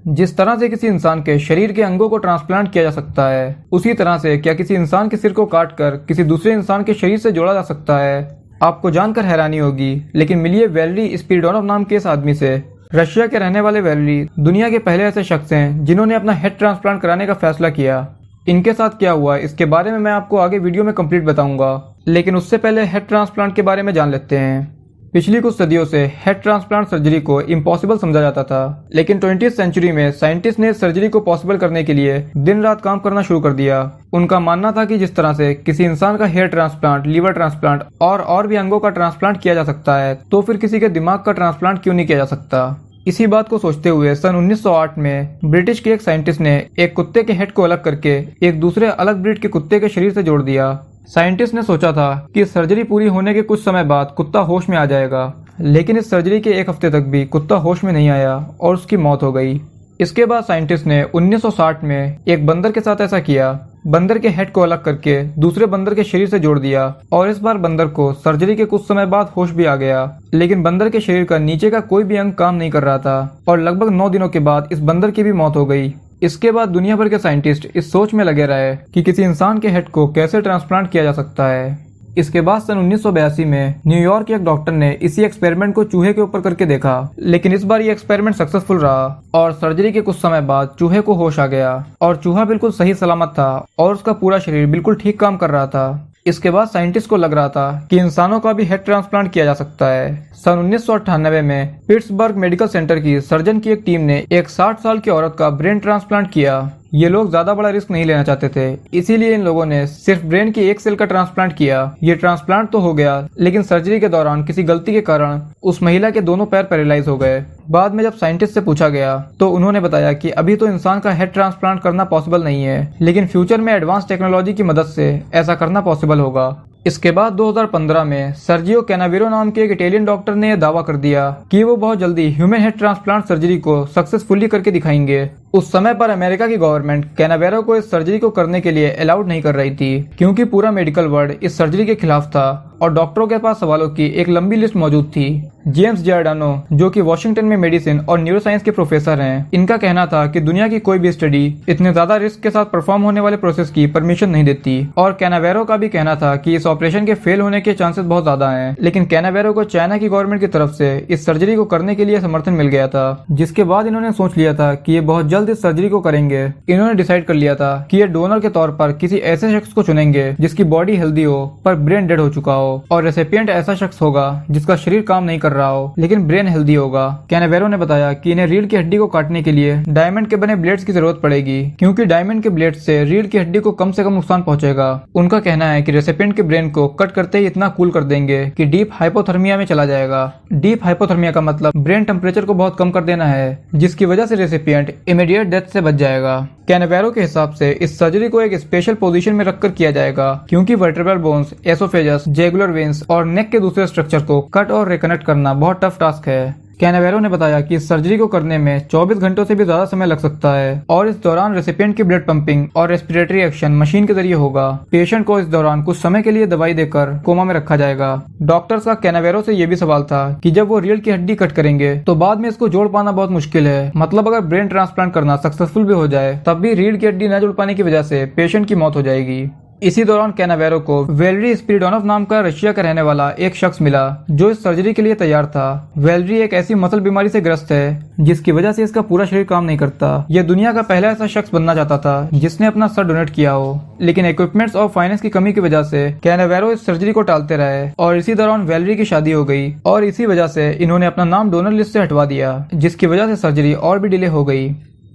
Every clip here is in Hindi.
जिस तरह से किसी इंसान के शरीर के अंगों को ट्रांसप्लांट किया जा सकता है, उसी तरह से क्या किसी इंसान के सिर को काटकर किसी दूसरे इंसान के शरीर से जोड़ा जा सकता है? आपको जानकर हैरानी होगी, लेकिन मिलिए वैलेरी स्पिरिडोनोव नाम के इस आदमी से। रशिया के रहने वाले वैलेरी दुनिया के पहले ऐसे शख्स हैं जिन्होंने अपना हेड ट्रांसप्लांट कराने का फैसला किया। इनके साथ क्या हुआ इसके बारे में मैं आपको आगे वीडियो में कंप्लीट बताऊंगा, लेकिन उससे पहले हेड ट्रांसप्लांट के बारे में जान लेते हैं। पिछली कुछ सदियों से हेड ट्रांसप्लांट सर्जरी को इम्पॉसिबल समझा जाता था, लेकिन 20वीं सेंचुरी में साइंटिस्ट ने सर्जरी को पॉसिबल करने के लिए दिन रात काम करना शुरू कर दिया। उनका मानना था कि जिस तरह से किसी इंसान का हेयर ट्रांसप्लांट, लीवर ट्रांसप्लांट और भी अंगों का ट्रांसप्लांट किया जा सकता है, तो फिर किसी के दिमाग का ट्रांसप्लांट क्यों नहीं किया जा सकता। इसी बात को सोचते हुए सन 1908 में ब्रिटिश के एक साइंटिस्ट ने एक कुत्ते के हेड को अलग करके एक दूसरे अलग ब्रीड के कुत्ते के शरीर से जोड़ दिया। साइंटिस्ट ने सोचा था कि सर्जरी पूरी होने के कुछ समय बाद कुत्ता होश में आ जाएगा, लेकिन इस सर्जरी के एक हफ्ते तक भी कुत्ता होश में नहीं आया और उसकी मौत हो गई। इसके बाद साइंटिस्ट ने 1960 में एक बंदर के साथ ऐसा किया। बंदर के हेड को अलग करके दूसरे बंदर के शरीर से जोड़ दिया और इस बार बंदर को सर्जरी के कुछ समय बाद होश भी आ गया, लेकिन बंदर के शरीर का नीचे का कोई भी अंग काम नहीं कर रहा था और लगभग 9 दिनों के बाद इस बंदर की भी मौत हो गई। इसके बाद दुनिया भर के साइंटिस्ट इस सोच में लगे रहे कि किसी इंसान के हेड को कैसे ट्रांसप्लांट किया जा सकता है। इसके बाद सन 1982 में न्यूयॉर्क के एक डॉक्टर ने इसी एक्सपेरिमेंट को चूहे के ऊपर करके देखा, लेकिन इस बार ये एक्सपेरिमेंट सक्सेसफुल रहा और सर्जरी के कुछ समय बाद चूहे को होश आ गया और चूहा बिल्कुल सही सलामत था और उसका पूरा शरीर बिल्कुल ठीक काम कर रहा था। इसके बाद साइंटिस्ट को लग रहा था कि इंसानों का भी हेड ट्रांसप्लांट किया जा सकता है। सन 1998 में पिट्सबर्ग मेडिकल सेंटर की सर्जन की एक टीम ने एक 60 साल की औरत का ब्रेन ट्रांसप्लांट किया। ये लोग ज्यादा बड़ा रिस्क नहीं लेना चाहते थे, इसीलिए इन लोगों ने सिर्फ ब्रेन की एक सेल का ट्रांसप्लांट किया। ये ट्रांसप्लांट तो हो गया, लेकिन सर्जरी के दौरान किसी गलती के कारण उस महिला के दोनों पैर पैरालाइज हो गए। बाद में जब साइंटिस्ट से पूछा गया तो उन्होंने बताया कि अभी तो इंसान का हेड ट्रांसप्लांट करना पॉसिबल नहीं है, लेकिन फ्यूचर में एडवांस टेक्नोलॉजी की मदद से ऐसा करना पॉसिबल होगा। इसके बाद 2015 में सर्जियो कैनावेरो नाम के एक इटालियन डॉक्टर ने यह दावा कर दिया कि वो बहुत जल्दी ह्यूमन हेड ट्रांसप्लांट सर्जरी को सक्सेसफुली करके दिखाएंगे। उस समय पर अमेरिका की गवर्नमेंट कैनावेरो को इस सर्जरी को करने के लिए अलाउड नहीं कर रही थी, क्योंकि पूरा मेडिकल वर्ल्ड इस सर्जरी के खिलाफ था और डॉक्टरों के पास सवालों की एक लंबी लिस्ट मौजूद थी। जेम्स जियोर्डानो, जो कि वॉशिंगटन में मेडिसिन और न्यूरोसाइंस के प्रोफेसर हैं, इनका कहना था कि दुनिया की कोई भी स्टडी इतने ज्यादा रिस्क के साथ परफॉर्म होने वाले प्रोसेस की परमिशन नहीं देती। और कैनावेरो का भी कहना था कि इस ऑपरेशन के फेल होने के चांसेस बहुत ज्यादा हैं, लेकिन कैनावेरो को चाइना की गवर्नमेंट की तरफ से इस सर्जरी को करने के लिए समर्थन मिल गया था, जिसके बाद इन्होंने सोच लिया था कि ये बहुत जल्द इस सर्जरी को करेंगे। इन्होंने डिसाइड कर लिया था कि ये डोनर के तौर पर किसी ऐसे शख्स को चुनेंगे जिसकी बॉडी हेल्दी हो पर ब्रेन डेड हो चुका हो, और रेसिपिएंट ऐसा शख्स होगा जिसका शरीर काम नहीं कर रहा हो लेकिन ब्रेन हेल्दी होगा। कैनावेरो ने बताया कि इन्हें रीढ़ की हड्डी को काटने के लिए डायमंड के बने ब्लेड्स की जरूरत पड़ेगी, क्योंकि डायमंड के ब्लेड से रीढ़ की हड्डी को कम से कम नुकसान पहुंचेगा। उनका कहना है कि रेसिपिएंट के ब्रेन को कट करते ही इतना कूल कर देंगे कि डीप हाइपोथर्मिया में चला जाएगा। डीप हाइपोथर्मिया का मतलब ब्रेन टेम्परेचर को बहुत कम कर देना है, जिसकी वजह से रेसिपिएंट इमीडिएट डेथ से बच जाएगा। कैनावेरो के हिसाब से इस सर्जरी को एक स्पेशल पोजीशन में रखकर किया जाएगा, क्योंकि vertebral bones, oesophagus, jugular veins और नेक के दूसरे स्ट्रक्चर को कट और रिकनेक्ट करना बहुत टफ टास्क है। कैनावेरो ने बताया कि इस सर्जरी को करने में 24 घंटों से भी ज्यादा समय लग सकता है और इस दौरान रेसिपिएंट की ब्लड पंपिंग और रेस्पिरेटरी एक्शन मशीन के जरिए होगा। पेशेंट को इस दौरान कुछ समय के लिए दवाई देकर कोमा में रखा जाएगा। डॉक्टर्स का कैनावेरो से यह भी सवाल था कि जब वो रीढ़ की हड्डी कट करेंगे तो बाद में इसको जोड़ पाना बहुत मुश्किल है। मतलब अगर ब्रेन ट्रांसप्लांट करना सक्सेसफुल भी हो जाए, तब भी रीढ़ की हड्डी न जोड़ पाने की वजह से पेशेंट की मौत हो जाएगी। इसी दौरान कैनावेरो को वैलेरी स्पिरिडोनोव नाम का रशिया का रहने वाला एक शख्स मिला जो इस सर्जरी के लिए तैयार था। वैलेरी एक ऐसी मसल बीमारी से ग्रस्त है जिसकी वजह से इसका पूरा शरीर काम नहीं करता। यह दुनिया का पहला ऐसा शख्स बनना चाहता था जिसने अपना सर डोनेट किया हो, लेकिन इक्विपमेंट्स और फाइनेंस की कमी की वजह से कैनावेरो इस सर्जरी को टालते रहे और इसी दौरान वैलेरी की शादी हो गई और इसी वजह से इन्होंने अपना नाम डोनर लिस्ट से हटवा दिया, जिसकी वजह से सर्जरी और भी डिले हो गई।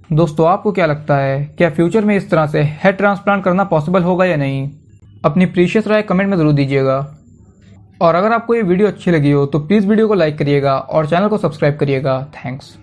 दोस्तों, आपको क्या लगता है, क्या फ्यूचर में इस तरह से हेड ट्रांसप्लांट करना पॉसिबल होगा या नहीं? अपनी प्रीशियस राय कमेंट में जरूर दीजिएगा। और अगर आपको ये वीडियो अच्छी लगी हो तो प्लीज़ वीडियो को लाइक करिएगा और चैनल को सब्सक्राइब करिएगा। थैंक्स।